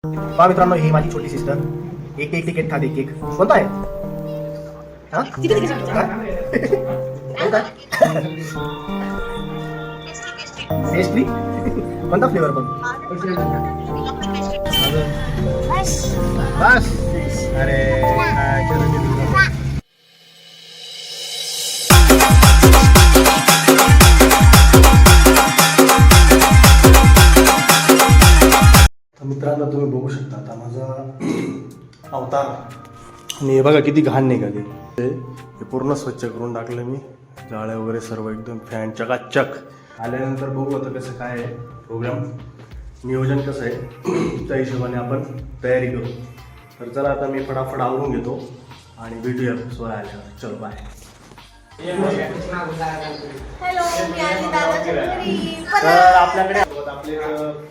पहा मित्रांनो, ही माझी छोटी सिस्टर. एक एक तिकीट खाते. केक कोणता आहे? हा कोणता पेस्ट्री? कोणता फ्लेवर पण? बस. अरे मित्रांनो, तुम्ही बघू शकता आता माझा अवतार. आणि हे बघा किती घाण निघाली. हे पूर्ण स्वच्छ करून टाकलं मी. जाळ्या वगैरे सर्व एकदम फॅन चकाचक. आल्यानंतर बघू आता कसं काय आहे प्रोग्राम, नियोजन कसं आहे त्या हिशोबाने आपण तयारी करू. तर चला आता मी फटाफट आवरून घेतो आणि भेटूया सोय आल्यावर. चलो बाय. तर आपल्याकडे आपले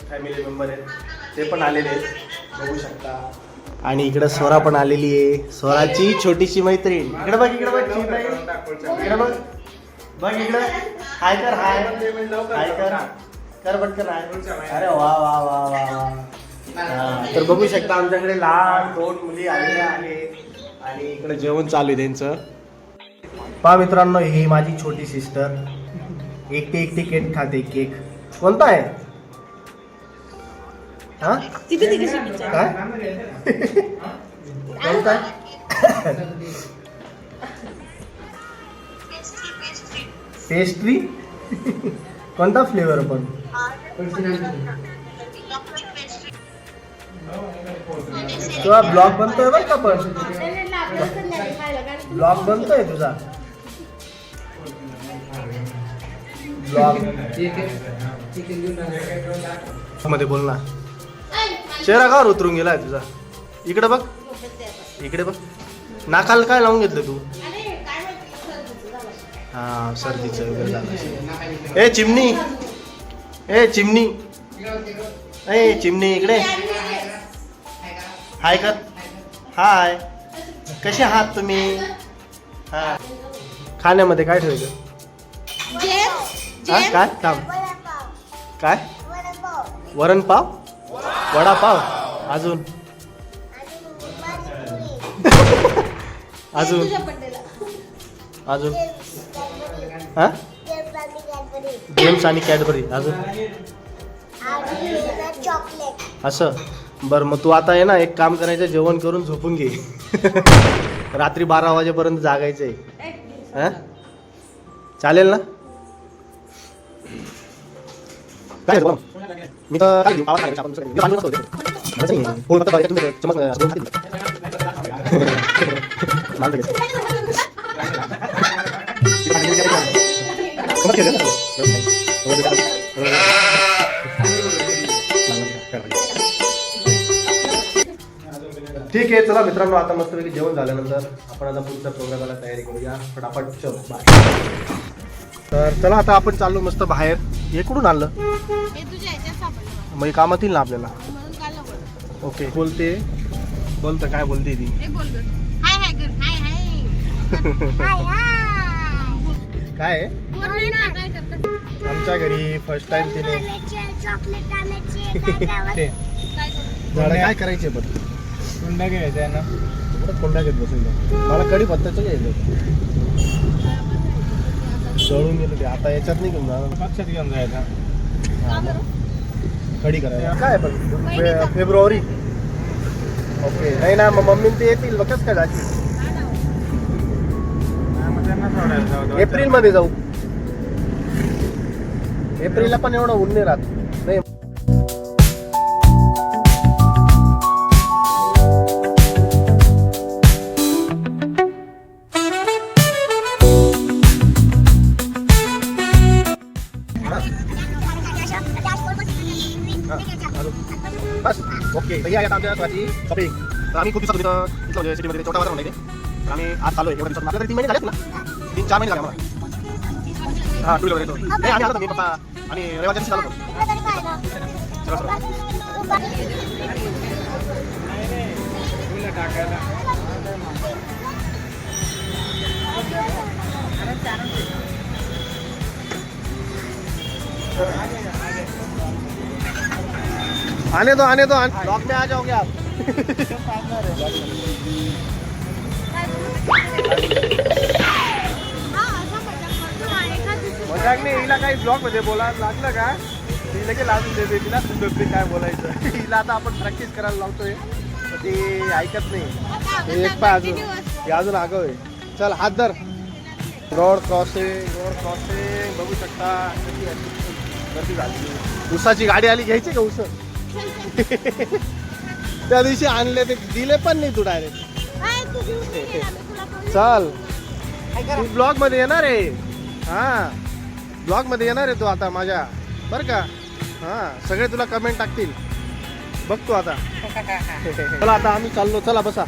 फॅमिली मेंबर आहेत, ते पण आलेले आहेत, बघू शकता. आणि इकडे स्वरा पण आलेली आहे, स्वराची छोटीशी मैत्रीण. इकडे बघ, इकडे बघ, इकडे बघ, बघ इकडे. हाय कर, हाय हाय कर पटकन हाय. अरे वा वा वा वा वा. तर बघू शकता आमच्याकडे लहान 2 मुली आलेल्या आहेत आणि इकडे जेवण चालू आहे त्यांचं. पहा मित्रांनो, ही माझी छोटी सिस्टर. एकटी केक खाते. केक कोणता आहे? हा काय कोणता आहे? पेस्ट्री? कोणता फ्लेवर पण? तुझा ब्लॉग बनतोय बरं का? पण ब्लॉग बनतोय तुझा ब्लॉग मध्ये बोल ना. चेहरा का उतरून गेलाय तुझा? इकडे बघ, इकडे बघ. नाकाला काय लावून घेतलं तू? हा, सर्दीचं वगैरे झालं. ए चिमणी, ए चिमणी, ए चिमणी इकडे. हाय कर. हाय, कसे आहात तुम्ही? हा, खाण्यामध्ये काय ठेवलं? हा काय काम? काय? वरण पाव, वडापाव, अजून अजून अजून हा गेम्स आणि कॅडबरी. अजून असं. बरं, मग तू आता आहे ना, एक काम करायचं, जेवण करून झोपून घे. रात्री 12 वाजेपर्यंत जागायचं आहे. हा, चालेल ना? काय मी तर काय ठीक आहे. चला मित्रांनो, आता मस्तपैकी जेवण झाल्यानंतर आपण आता पुढच्या प्रोग्रामाला तयारी करूया फटाफट. चलो बाय. तर चला आता आपण चाललो मस्त बाहेर. हे कुठून आणलं? मग कामात येईल ना आपल्याला. ओके. बोलतं काय बोलते ती? काय आमच्या घरी फर्स्ट टाइम तिने काय करायचे पण कोंडा घ्यायचा आहे ना. कोंडा घेत बसेल. मला कढी पत्त्याचं घ्यायचं. जळून गेलं ते. आता याच्यात नाही घेऊन जा, पक्षात घेऊन जायचा. कढी करायला काय पण फेब्रुवारी. ओके. नाही ना, मग मम्मी ते येतील बघच काय जायची. एप्रिल मध्ये जाऊ. एप्रिलला पण एवढं ऊन नाही राहत. नाही बस. ओके. तर या आमच्या शॉपिंग. तर आम्ही खूप दिवसात इथं सिटीमध्ये छोटा बाजार नाही. तर आम्ही आज चालू आहे. एवढ्या दिवसात आपल्याला 3 महिने झालेत ना. 3-4 महिने झाले आम्हाला. हा, 2 व्हीलर येतो. नाही, आम्ही आलो मी पप्पा आणि रविवारच्या दिवशी चालू आने दो ब्लॉग में आ जाओगे आप. मजाक नाही, हिला काही ब्लॉग मध्ये बोला लागलं का ती लगेच लाजून देते. तिला समजत नाही काय बोलायचं. हिला आता आपण प्रॅक्टिस करायला लावतोय तर ते ऐकत नाही. हे एक पाय अजून, हे अजून आगाऊ आहे. चल हात धर. रोड क्रॉसिंग बघू शकता कशी गर्दी झाली. उसाची गाडी आली, घ्यायची का उस? त्या दिवशी आणले ते दिले पण नाही तू डायरेक्ट. चल तू ब्लॉग मध्ये येणार आहे. हा ब्लॉग मध्ये येणार आहे तू आता माझ्या, बर का? हा सगळे तुला कमेंट टाकतील बघ तू आता. चला आता आम्ही चाललो. चला बसा.